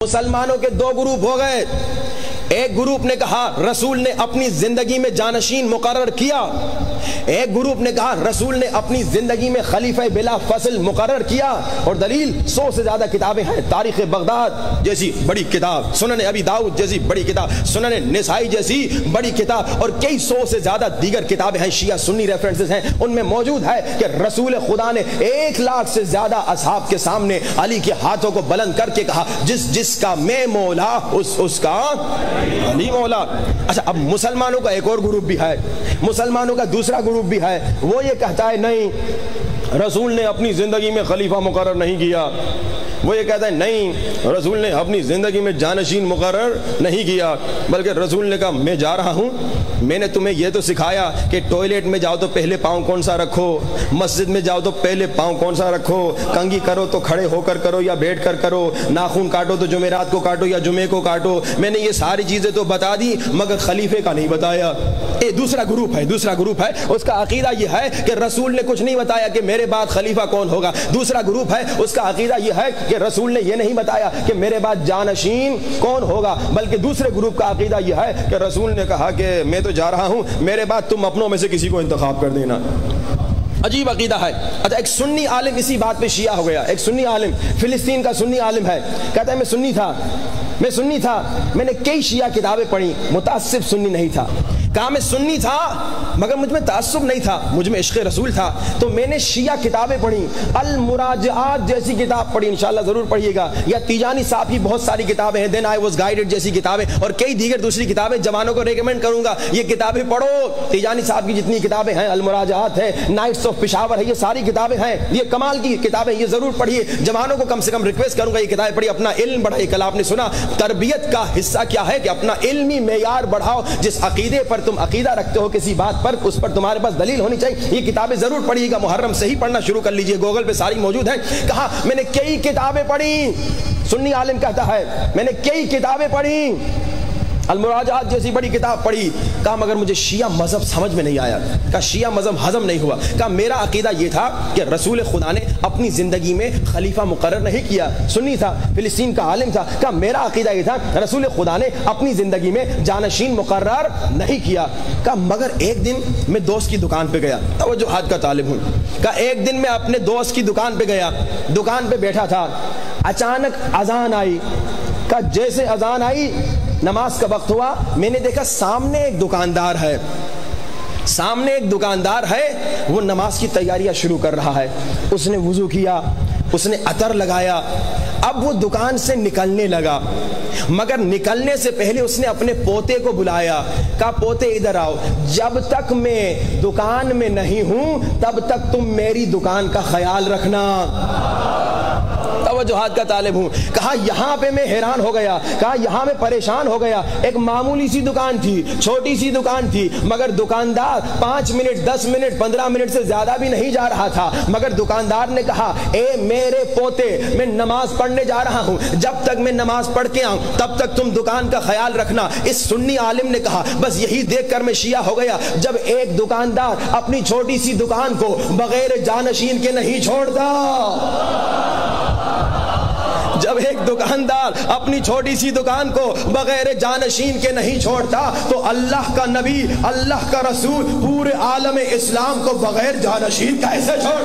مسلمانوں کے دو گروپ ہو گئے. ایک گروپ نے کہا رسول نے اپنی زندگی میں جانشین مقرر کیا، ایک گروپ نے کہا رسول نے اپنی زندگی میں خلیفہ بلا فصل مقرر کیا. اور دلیل 100 سے زیادہ کتابیں ہیں. تاریخ بغداد جیسی بڑی کتاب، سنن ابی داؤد جیسی بڑی کتاب، سنن نسائی جیسی بڑی کتاب، اور کئی 100 سے زیادہ دیگر کتابیں ہیں. شیعہ سنی ریفرنسز ہیں، ان میں موجود ہے کہ رسول خدا نے 1 لاکھ سے زیادہ اصحاب کے سامنے علی کے ہاتھوں کو بلند کر کے کہا جس کا میں مولا اس کا علی مولا. اچھا، اب مسلمانوں کا ایک اور گروپ بھی ہے، مسلمانوں کا دوسرا گروپ بھی ہے. وہ یہ کہتا ہے نہیں، رسول نے اپنی زندگی میں خلیفہ مقرر نہیں کیا. وہ یہ کہتا ہے نہیں، رسول نے اپنی زندگی میں جانشین مقرر نہیں کیا، بلکہ رسول نے کہا میں جا رہا ہوں، میں نے تمہیں یہ تو سکھایا کہ ٹوائلٹ میں جاؤ تو پہلے پاؤں کون سا رکھو، مسجد میں جاؤ تو پہلے پاؤں کون سا رکھو، کنگھی کرو تو کھڑے ہو کر کرو یا بیٹھ کر کرو، ناخن کاٹو تو جمعرات کو کاٹو یا جمعے کو کاٹو. میں نے یہ ساری چیزیں تو بتا دی مگر خلیفے کا نہیں بتایا. دوسرا گروپ ہے اس کا عقیدہ یہ ہے کہ رسول نے کچھ نہیں بتایا کہ میرے بعد خلیفہ کون ہوگا. دوسرا گروپ ہے اس کا عقیدہ یہ ہے کہ رسول نے یہ نہیں بتایا کہ میرے بعد جانشین کون ہوگا، بلکہ دوسرے گروپ کا عقیدہ یہ ہے کہ رسول نے کہا کہ میں تو جا رہا ہوں، میرے بعد تم اپنوں میں سے کسی کو انتخاب کر دینا. عجیب عقیدہ ہے. اچھا، ایک سنی عالم اسی بات پہ شیعہ ہو گیا. ایک سنی عالم، فلسطین کا سنی عالم ہے، کہتا ہے میں سنی تھا، میں نے کئی شیعہ کتابیں پڑھی، متعصب سنی نہیں تھا. کہا میں سنی تھا مگر مجھ میں تعصب نہیں تھا، مجھ میں عشق رسول تھا. تو میں نے شیعہ کتابیں پڑھی، المراجعات جیسی کتاب پڑھی، انشاءاللہ ضرور پڑھیے گا، یا تیجانی صاحب کی بہت ساری کتابیں ہیں، دین آئی واز گائیڈڈ جیسی کتابیں، اور کئی دیگر دوسری کتابیں. جوانوں کو ریکمینڈ کروں گا یہ کتابیں پڑھو. تیجانی صاحب کی جتنی کتابیں ہیں، المراجعات ہے، نائٹس آف پشاور ہے، یہ ساری کتابیں ہیں، یہ کمال کی کتابیں، یہ ضرور پڑھیے. جوانوں کو کم سے کم ریکویسٹ کروں گا یہ کتابیں پڑھیے، اپنا علم بڑھائیے. کل آپ نے سنا تربیت کا حصہ کیا ہے کہ اپنا علمی معیار بڑھاؤ. جس عقیدے پر تم عقیدہ رکھتے ہو کسی بات پر، اس پر تمہارے پاس دلیل ہونی چاہیے. یہ کتابیں ضرور پڑھیے گا. محرم سے ہی پڑھنا شروع کر لیجئے، گوگل پہ ساری موجود ہیں. کہا میں نے کئی کتابیں پڑھی، سنی عالم کہتا ہے میں نے کئی کتابیں پڑھی، المراجعات جیسی بڑی کتاب پڑھی. کہا مگر مجھے شیعہ مذہب سمجھ میں نہیں آیا. کہا شیعہ مذہب ہضم نہیں ہوا. کہا میرا عقیدہ یہ تھا کہ رسول خدا نے اپنی زندگی میں خلیفہ مقرر نہیں کیا. سنی تھا، فلسطین کا عالم تھا. کہا میرا عقیدہ یہ تھا رسول خدا نے اپنی زندگی میں جانشین مقرر نہیں کیا. کہا مگر ایک دن میں دوست کی دکان پہ گیا، توجہات کا طالب ہوں. کہا ایک دن میں اپنے دوست کی دکان پہ گیا، دکان پہ بیٹھا تھا، اچانک اذان آئی. کہا جیسے اذان آئی، نماز کا وقت ہوا، میں نے دیکھا سامنے ایک دکاندار ہے، وہ نماز کی تیاریاں شروع کر رہا ہے. اس نے وضو کیا، اس نے عطر لگایا، اب وہ دکان سے نکلنے لگا، مگر نکلنے سے پہلے اس نے اپنے پوتے کو بلایا. کہا پوتے ادھر آؤ، جب تک میں دکان میں نہیں ہوں تب تک تم میری دکان کا خیال رکھنا. توجہات کا طالب ہوں. کہا یہاں پہ میں حیران ہو گیا، کہا یہاں میں پریشان ہو گیا. ایک معمولی سی دکان تھی، چھوٹی سی دکان تھی، مگر دکاندار 5 منٹ 10 منٹ 15 منٹ سے زیادہ بھی نہیں جا رہا تھا. مگر دکاندار نے کہا اے میرے پوتے، میں نماز پڑھنے جا رہا ہوں، جب تک میں نماز پڑھ کے آؤں تب تک تم دکان کا خیال رکھنا. اس سنی عالم نے کہا بس یہی دیکھ کر میں شیعہ ہو گیا. جب ایک دکاندار اپنی چھوٹی سی دکان کو بغیر جانشین کے نہیں چھوڑتا، جب ایک دکاندار اپنی چھوٹی سی دکان کو بغیر جانشین کے نہیں چھوڑتا تو اللہ کا نبی، اللہ کا رسول پورے عالم اسلام کو بغیر جانشین کیسے چھوڑ